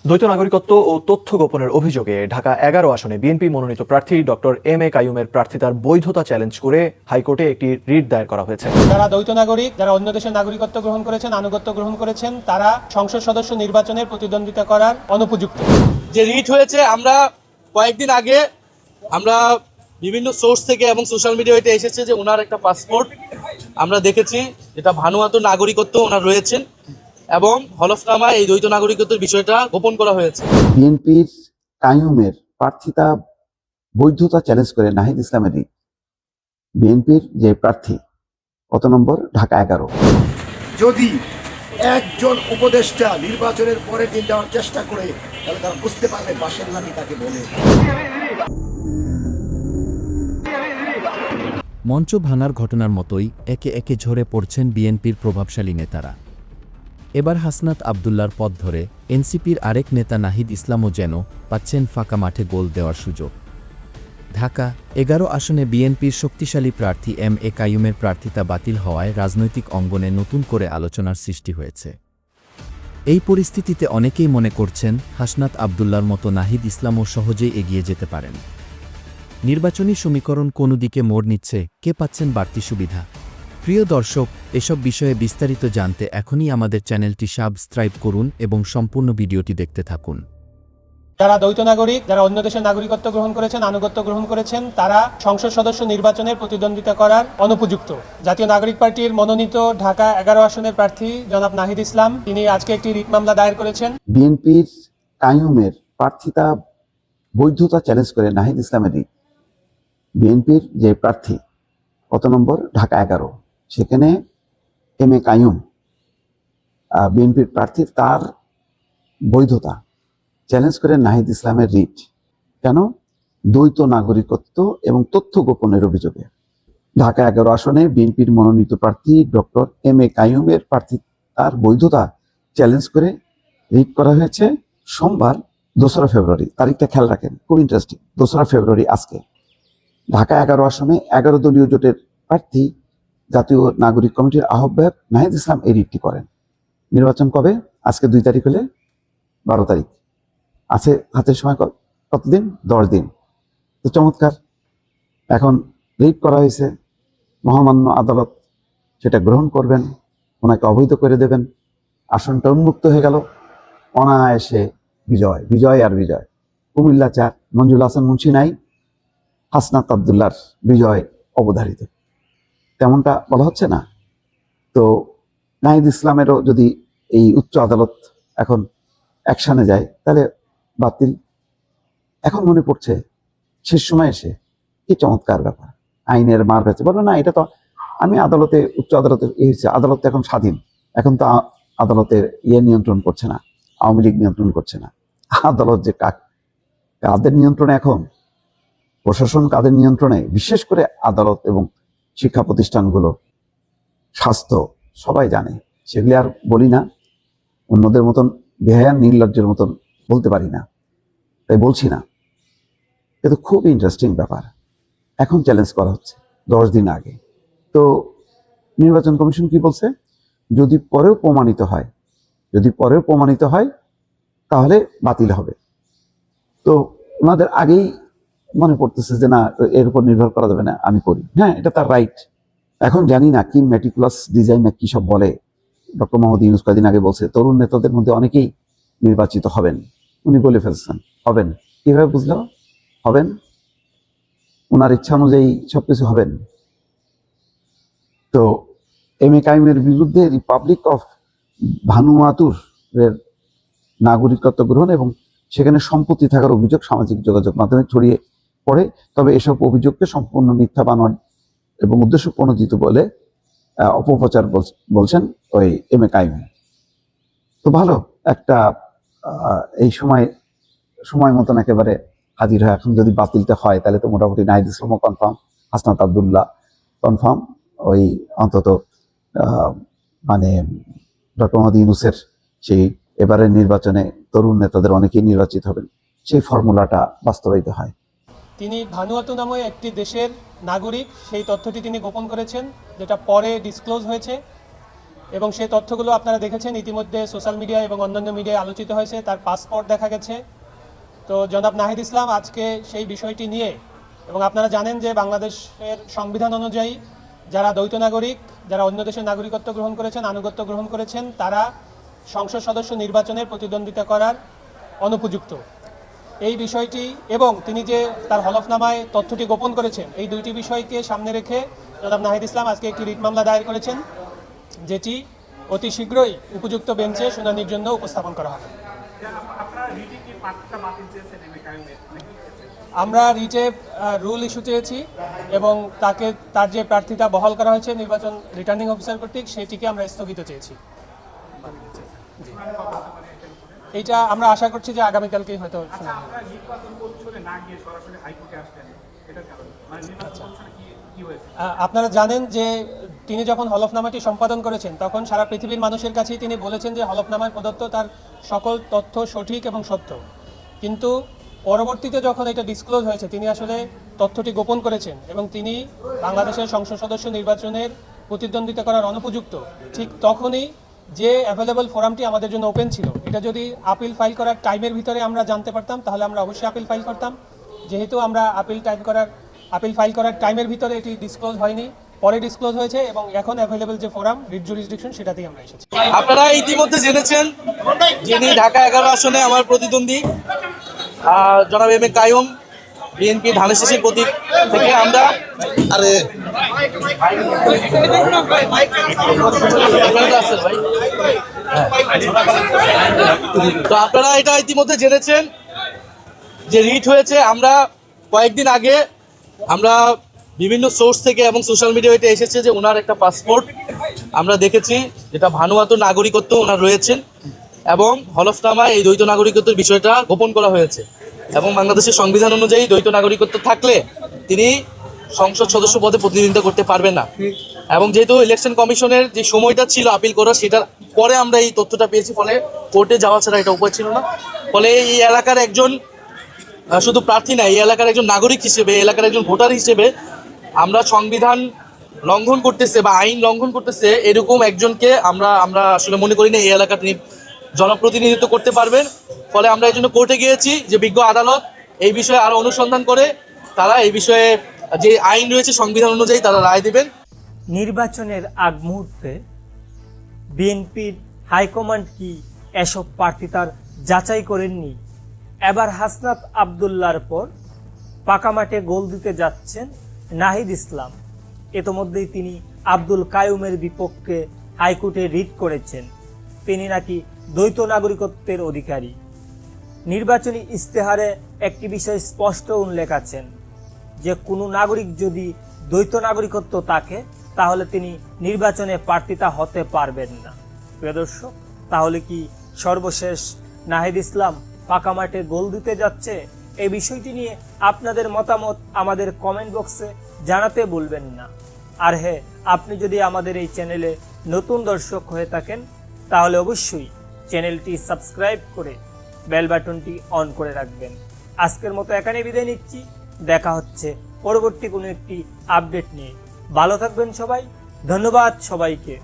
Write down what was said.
দ্বৈত নাগরিকত্ব ও তথ্য গোপনের অভিযোগে ঢাকা ১১ আসনে বিএনপি মনোনীত প্রার্থী ডক্টর এম এ কাইয়ুমের প্রার্থিতার বৈধতা চ্যালেঞ্জ করে হাইকোর্টে একটি রিট দায়ের করা হয়েছে। যারা দ্বৈত নাগরিক, যারা অন্য দেশের নাগরিকত্ব গ্রহণ করেছেন, আনুগত্য গ্রহণ করেছেন, তারা সংসদ সদস্য নির্বাচনের প্রতিদ্বন্দ্বিতা করার অনুপযুক্ত। যে রিট হয়েছে, আমরা কয়েকদিন আগে আমরা বিভিন্ন সোর্স থেকে এবং সোশ্যাল মিডিয়াতে এসেছে যে ওনার একটা পাসপোর্ট আমরা দেখেছি, যেটা ভানুয়াত নাগরিকত্ব ওনার রয়েছেন এবং হলফনামায় এই দ্বৈত নাগরিকত্বের বিষয়টা গোপন করা হয়েছে। বিএনপির কাইয়ুমের প্রার্থিতা বৈধতা চ্যালেঞ্জ করে নাহিদ ইসলামের রিট। বিএনপির যে প্রার্থী কত নম্বর, ঢাকা 11। যদি একজন উপদেষ্টা নির্বাচনের পরের দিন দেওয়ার চেষ্টা করে, তাহলে তারা বুঝতে পারবে বাসের লাঠি কাকে বলে। মঞ্চ ভাঙার ঘটনার মতোই একে একে ঝরে পড়ছেন বিএনপির প্রভাবশালী নেতারা। এবার হাসনাত আবদুল্লার পথ ধরে এনসিপির আরেক নেতা নাহিদ ইসলামও যেন পাচ্ছেন ফাঁকা মাঠে গোল দেওয়ার সুযোগ। ঢাকা ১১ আসনে বিএনপির শক্তিশালী প্রার্থী এম এ কাইয়ুমের প্রার্থিতা বাতিল হওয়ায় রাজনৈতিক অঙ্গনে নতুন করে আলোচনার সৃষ্টি হয়েছে। এই পরিস্থিতিতে অনেকেই মনে করছেন হাসনাত আবদুল্লার মতো নাহিদ ইসলামও সহজেই এগিয়ে যেতে পারেন। নির্বাচনী সমীকরণ কোন দিকে মোড় নিচ্ছে, কে পাচ্ছেন বাড়তি সুবিধা? প্রিয় দর্শক, এসব বিষয়ে বিস্তারিত জানতে এখনই আমাদের চ্যানেলটি সাবস্ক্রাইব করুন এবং সম্পূর্ণ ভিডিওটি দেখতে থাকুন। যারা দ্বৈত নাগরিক, যারা অন্য দেশের নাগরিকত্ব গ্রহণ করেছেন, আনুগত্য গ্রহণ করেছেন, তারা সংসদ সদস্য নির্বাচনের প্রতিদ্বন্দ্বিতা করার অনুপযুক্ত। জাতীয় নাগরিক পার্টির মনোনীত ঢাকা ১১ আসনের প্রার্থী জনাব নাহিদ ইসলাম, তিনি আজকে একটি রিট মামলা দায়ের করেছেন। বিএনপির কাইয়ুমের প্রার্থিতা বৈধতা চ্যালেঞ্জ করে নাহিদ ইসলামের রিট। বিএনপির যে প্রার্থী কত নম্বর, ঢাকা 11, সেখানে এম এ কাইয়ুম বিএনপির প্রার্থী, তার বৈধতা চ্যালেঞ্জ করে নাহিদ ইসলামের রিট। কেন? দ্বৈত নাগরিকত্ব এবং তথ্য গোপনের অভিযোগে ঢাকা 11 আসনে বিএনপির মনোনীত প্রার্থী ডক্টর এম এ কাইয়ুমের প্রার্থী তার বৈধতা চ্যালেঞ্জ করে রিট করা হয়েছে সোমবার 2রা ফেব্রুয়ারি। তারিখটা খেয়াল রাখেন, খুব ইন্টারেস্টিং। 2রা ফেব্রুয়ারি আজকে ঢাকা 11 আসনে 11 দলীয় জোটের প্রার্থী জাতীয় নাগরিক কমিটির আহ্বায়ক নাহিদ ইসলাম এই রিটটি করেন। নির্বাচন কবে? আজকে 2 তারিখ হলে 12 তারিখ আছে হাতের সময়। কতদিন? 10 দিন। তো চমৎকার। এখন রিট করা হয়েছে, মহামান্য আদালত সেটা গ্রহণ করবেন, ওনাকে অবৈধ করে দেবেন, আসনটা উন্মুক্ত হয়ে গেল। অনায়াসে বিজয়, বিজয় আর বিজয়। কুমিল্লা 4, মঞ্জুল হাসান মুন্সি নাই, হাসনাত আবদুল্লার বিজয় অবধারিত। তেমনটা বলা হচ্ছে না? তো নাহিদ ইসলামেরও যদি এই উচ্চ আদালত এখন অ্যাকশনে যায়, তাহলে বাতিল। এখন মনে পড়ছে শেষ সময় এসে কি চমৎকার ব্যাপার, আইনের মার কাছে বলো না, এটা তো আমি আদালতে, উচ্চ আদালতে হয়েছে, আদালত এখন স্বাধীন। এখন তো আদালতের নিয়ন্ত্রণ করছে না, আওয়ামী লীগ নিয়ন্ত্রণ করছে না। আদালত যে কাদের নিয়ন্ত্রণে এখন, প্রশাসন কাদের নিয়ন্ত্রণে, বিশেষ করে আদালত এবং শিক্ষা প্রতিষ্ঠানগুলো, স্বাস্থ্য, সবাই জানে। সেগুলি আর বলি না, অন্যদের মতন বেহায়া নির্লজ্জের মতন বলতে পারি না, তাই বলছি না। কিন্তু খুব ইন্টারেস্টিং ব্যাপার, এখন চ্যালেঞ্জ করা হচ্ছে 10 দিন আগে। তো নির্বাচন কমিশন কি বলছে? যদি পরেও প্রমাণিত হয় তাহলে বাতিল হবে। তো ওনাদের আগেই মনে পড়তেছে যে না, এর উপর নির্ভর করা যাবে না, আমি করি। হ্যাঁ, এটা তার রাইট। এখন জানি না কি মেটিকুলাস ডিজাইন না কি সব বলে। ডক্টর মোহাম্মদ ইউনূস কয়েকদিন আগে বলছে তরুণ নেতাদের মধ্যে অনেকেই নির্বাচিত হবেন। উনি বলে ফেলছেন হবেন। কিভাবে বুঝলো হবেন? ওনার ইচ্ছা অনুযায়ী সবকিছু হবেন। তো এম এ কাইয়ুমের বিরুদ্ধে রিপাবলিক অফ ভানুয়াতুর নাগরিকত্ব গ্রহণ এবং সেখানে সম্পত্তি থাকার অভিযোগ সামাজিক যোগাযোগ মাধ্যমে ছড়িয়ে পড়ে। তবে এসব অভিযোগকে সম্পূর্ণ মিথ্যা বানোয়াট এবং উদ্দেশ্য প্রণোদিত বলে অপপ্রচার বলছেন ওই এম এ কাইয়ুম। তো ভালো একটা এই সময় মতন একেবারে হাজির হয়। এখন যদি বাতিলটা হয় তাহলে তো মোটামুটি নাহিদ ইসলামও কনফার্ম, হাসনাত আবদুল্লাহ কনফার্ম, ওই অন্তত মানে ডক্টর মোহাম্মদ ইউনূসের সেই এবারের নির্বাচনে তরুণ নেতাদের অনেকেই নির্বাচিত হবেন, সেই ফর্মুলাটা বাস্তবায়িত হয়। তিনি ভানুয়াতু নামে একটি দেশের নাগরিক, সেই তথ্যটি তিনি গোপন করেছেন, যেটা পরে ডিসক্লোজ হয়েছে। এবং সেই তথ্যগুলো আপনারা দেখেছেন ইতিমধ্যে সোশ্যাল মিডিয়া এবং অন্যান্য মিডিয়ায় আলোচিত হয়েছে। তার পাসপোর্ট দেখা গেছে। তো জনাব নাহিদ ইসলাম আজকে সেই বিষয়টি নিয়ে, এবং আপনারা জানেন যে বাংলাদেশের সংবিধান অনুযায়ী যারা দ্বৈত নাগরিক, যারা অন্য দেশের নাগরিকত্ব গ্রহণ করেছেন, আনুগত্য গ্রহণ করেছেন, তারা সংসদ সদস্য নির্বাচনের প্রতিদ্বন্দ্বিতা করার অনুপযুক্ত। এই বিষয়টি এবং তিনি যে তার হলফনামায় তথ্যটি গোপন করেছেন, এই দুইটি বিষয়কে সামনে রেখে জনাব নাহিদ ইসলাম আজকে একটি রিট মামলা দায়ের করেছেন, যেটি অতি শীঘ্রই উপযুক্ত বেঞ্চে শুনানির জন্য উপস্থাপন করা হবে। আমরা রিটে রুল ইস্যু চেয়েছি এবং তার যে প্রার্থীতা বহাল করা হয়েছে নির্বাচন রিটার্নিং অফিসার কর্তৃক, সেটিকে আমরা স্থগিত চেয়েছি। এইটা আমরা আশা করছি যে আগামীকালকেই হয়তো শুনানি হবে। আপনারা জানেন যে তিনি যখন হলফনামাটি সম্পাদন করেছেন তখন সারা পৃথিবীর মানুষের কাছেই তিনি বলেছেন যে হলফনামায় প্রদত্ত তার সকল তথ্য সঠিক এবং সত্য, কিন্তু পরবর্তীতে যখন এটা ডিসক্লোজ হয়েছে তিনি আসলে তথ্যটি গোপন করেছেন এবং তিনি বাংলাদেশের সংসদ সদস্য নির্বাচনের প্রতিদ্বন্দ্বিতা করার অনুপযুক্ত। ঠিক তখনই যে অ্যাভেলেবল ফোরামটি আমাদের জন্য ওপেন ছিল, এটা যদি আপিল ফাইল করার টাইমের ভিতরে আমরা জানতে পারতাম তাহলে আমরা অবশ্যই আপিল ফাইল করতাম। যেহেতু আমরা আপিল ফাইল করার টাইমের ভিতরে এটি ডিসক্লোজ হয়নি, পরে ডিসক্লোজ হয়েছে এবং এখন অ্যাভেলেবল যে ফোরাম রিট জুরিসডিকশন সেটাতেই আমরা এসেছি। আপনারা ইতিমধ্যে জেনেছেন যিনি ঢাকা 11 আসনে আমার প্রতিদ্বন্দ্বী জনাব এম এ কাইয়ুম, বিএনপি ধানেশীষের প্রতীক থেকে আমরা তো আপনারা এটা ইতিমধ্যে জেনেছেন যে রিট হয়েছে। আমরা কয়েকদিন আগে আমরা বিভিন্ন সোর্স থেকে এবং সোশ্যাল মিডিয়াতে এসেছে যে ওনার একটা পাসপোর্ট আমরা দেখেছি, যেটা ভানুয়াতু নাগরিকত্ব ওনার রয়েছেন এবং হলফনামায় এই দ্বৈত নাগরিকত্বের বিষয়টা গোপন করা হয়েছে এবং বাংলাদেশের সংবিধান অনুযায়ী দ্বৈত নাগরিকত্ব থাকলে তিনি সংসদ সদস্য পদে প্রতিনিধিত্ব করতে পারবেন না। এবং যেহেতু ইলেকশন কমিশনের যে সময়টা ছিল আপিল করার, সেটার পরে আমরা এই তথ্যটা পেয়েছি, ফলে কোর্টে যাওয়া ছাড়া এটা উপায় ছিল না। ফলে এই এলাকার একজন শুধু প্রার্থী না, এই এলাকার একজন নাগরিক হিসেবে, এলাকার একজন ভোটার হিসেবে আমরা সংবিধান লঙ্ঘন করতেছে বা আইন লঙ্ঘন করতেছে এরকম একজনকে আমরা আসলে মনে করি না এই এলাকা তিনি জনপ্রতিনিধিত্ব করতে পারবেন। ফলে আমরা এই জন্য কোর্টে গিয়েছি যে বিজ্ঞ আদালত এই বিষয়ে আরো অনুসন্ধান করে তারা এই বিষয়ে যে আইন রয়েছে সংবিধান অনুযায়ী তারা রায় দেবেন। নির্বাচনের আগ মুহূর্তে বিএনপির হাইকমান্ড কি এসব প্রার্থিতার যাচাই করেননি? এবার হাসনাত আবদুল্লাহর পর পাকা মাঠে গোল দিতে যাচ্ছেন নাহিদ ইসলাম। ইতোমধ্যেই তিনি আব্দুল কাইয়ুমের বিপক্ষে হাইকোর্টে রিট করেছেন। তিনি নাকি দ্বৈত নাগরিকত্বের অধিকারী। নির্বাচনী ইস্তেহারে একটি বিষয় স্পষ্ট উল্লেখ আছেন যে কোনো নাগরিক যদি দ্বৈত নাগরিকত্ব থাকে তাহলে তিনি নির্বাচনে প্রার্থিতা হতে পারবেন না। প্রিয় দর্শক, তাহলে কি সর্বশেষ নাহিদ ইসলাম পাকা মাঠে গোল দিতে যাচ্ছে? এই বিষয়টি নিয়ে আপনাদের মতামত আমাদের কমেন্ট বক্সে জানাতে ভুলবেন না। আর হ্যাঁ, আপনি যদি আমাদের এই চ্যানেলে নতুন দর্শক হয়ে থাকেন তাহলে অবশ্যই চ্যানেলটি সাবস্ক্রাইব করে বেল বাটনটি অন করে রাখবেন। আজকের মতো এখানে বিদায় নিচ্ছি। দেখা হচ্ছে পরবর্তী কোনো একটি আপডেট নিয়ে। ভালো থাকবেন সবাই। ধন্যবাদ সবাইকে।